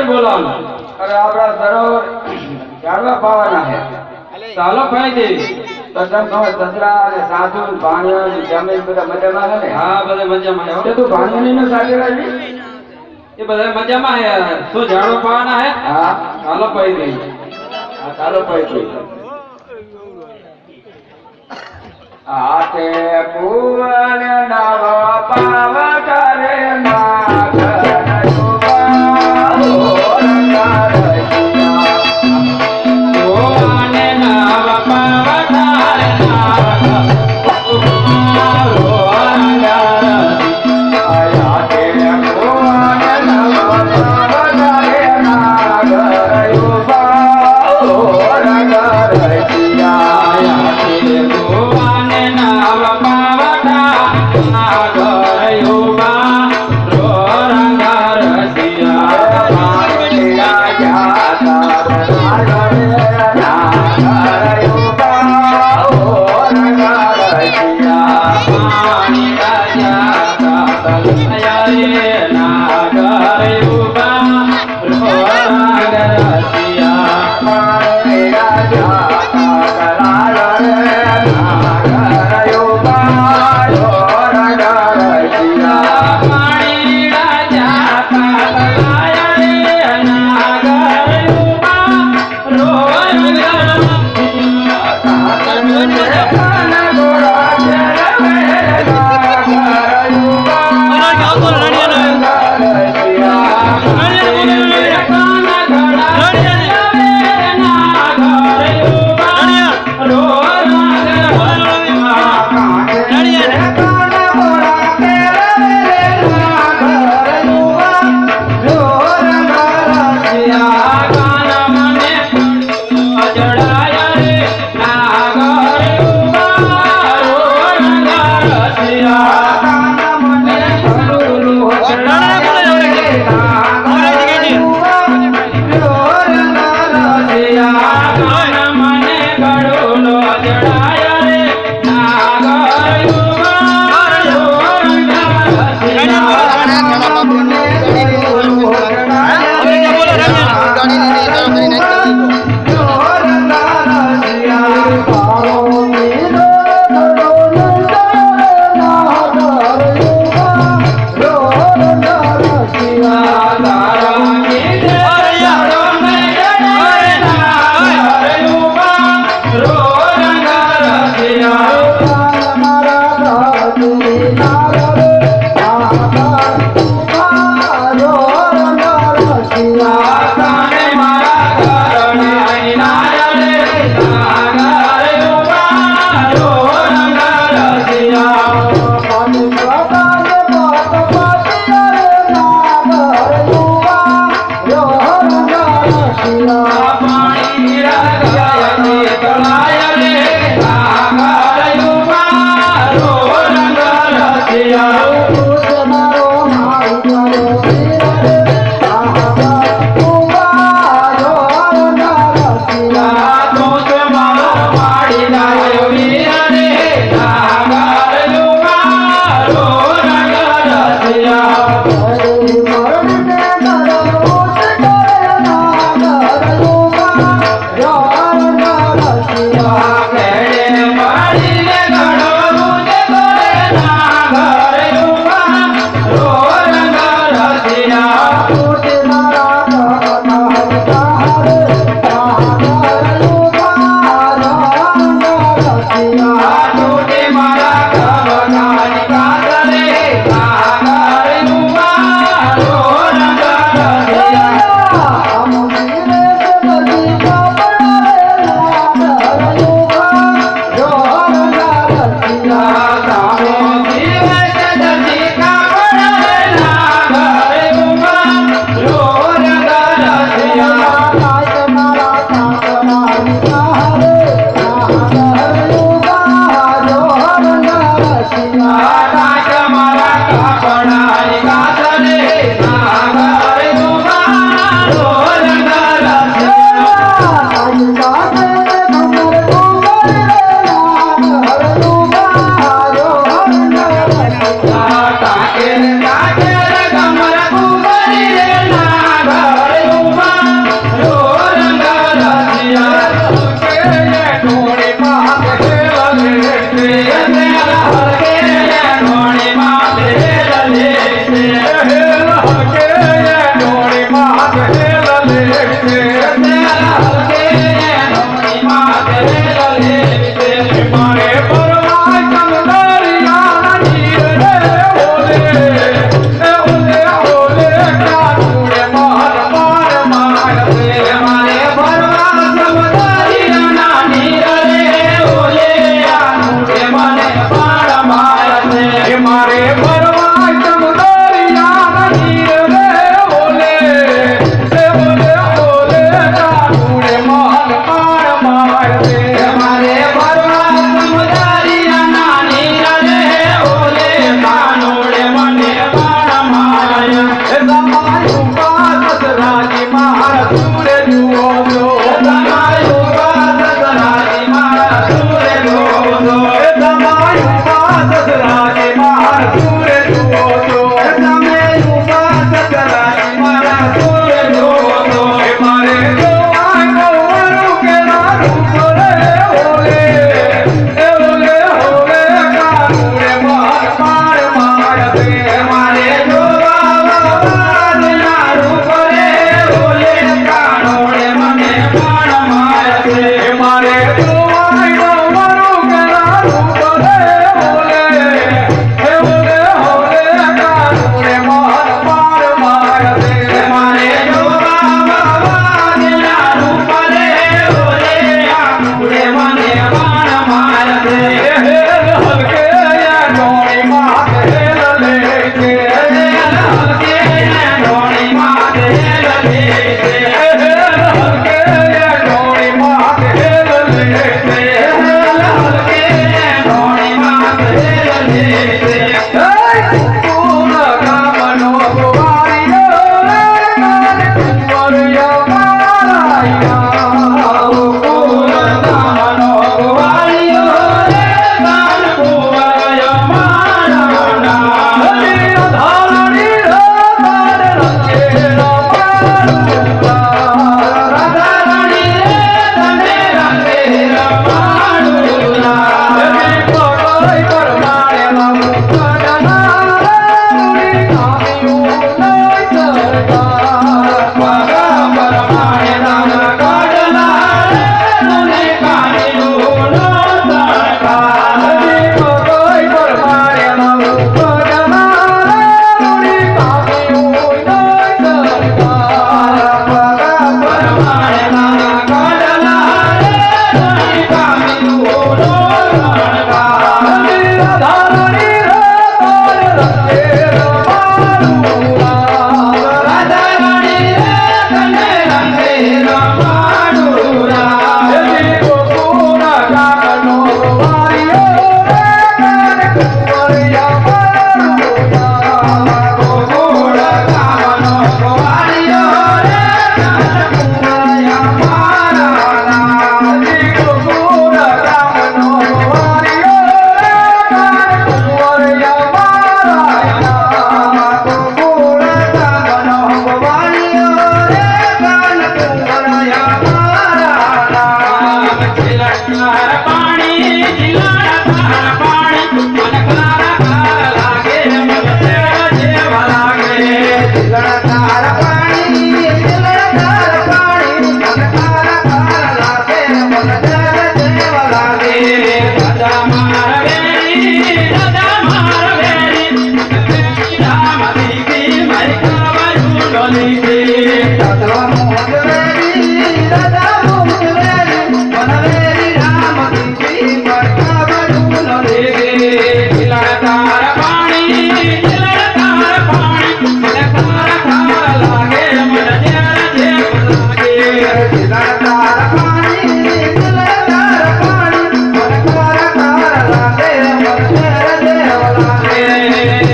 बोलो अरे आपड़ा सरोवर जानवा पावाना है चालो भाई दे तो तम कहो ससरा ने साधु भाणियो ने जमीन बधा मजामा है ने हां बधे मजामा है तो तू भाणियो ने साथे रही ये बधे मजामा है सो झाड़ो पावाना है हां चालो भाई दे हां चालो भाई दे आते कुवन नव पाव करे नागर युवा हो रंगार ओने नव पाव करे नागर हो रंगार आया ते कुवन नव पाव करे नागर युवा हो रंगार आया के भुवन नव पावटा नागर युवा रो रंगार सिया मानिया जाता नागर नागर युवा हो रंगार जिया पानी जाता तलया रे नागर युवा रो रंगार सिया मानिया जाता नागर नागर युवा हो रंगार जिया पानी जाता तलया रे नागर युवा रो रंगार Yeah.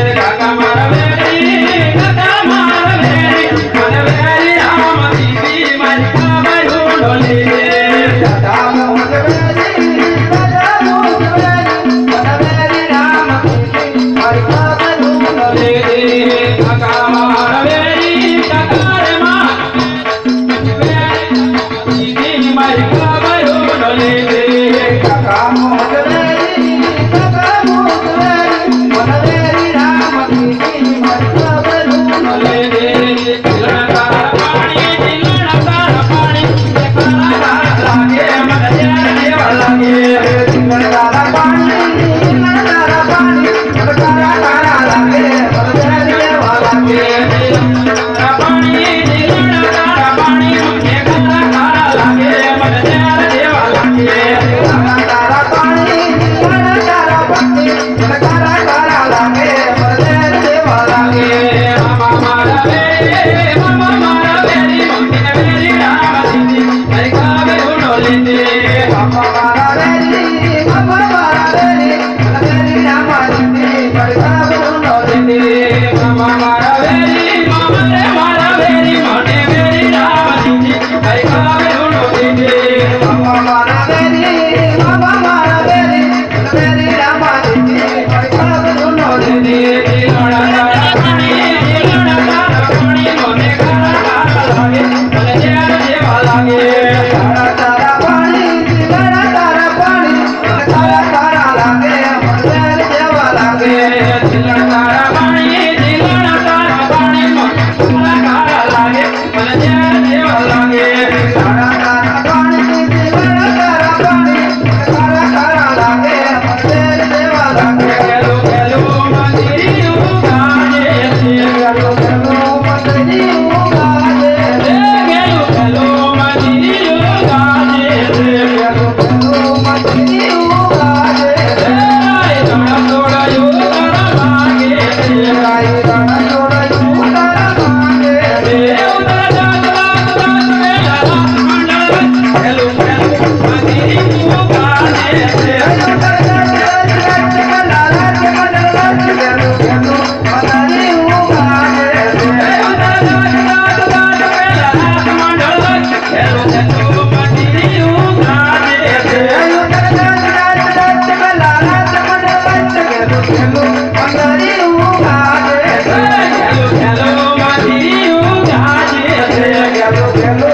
કાકા મારા વેરી કાકા મારા વેરી મને વેરી રામ દીદી મારી કાબરું ડોલી કાકા મારા વેરી કાકા રે માં દીદી મારી કાબરું ડોલી Hello.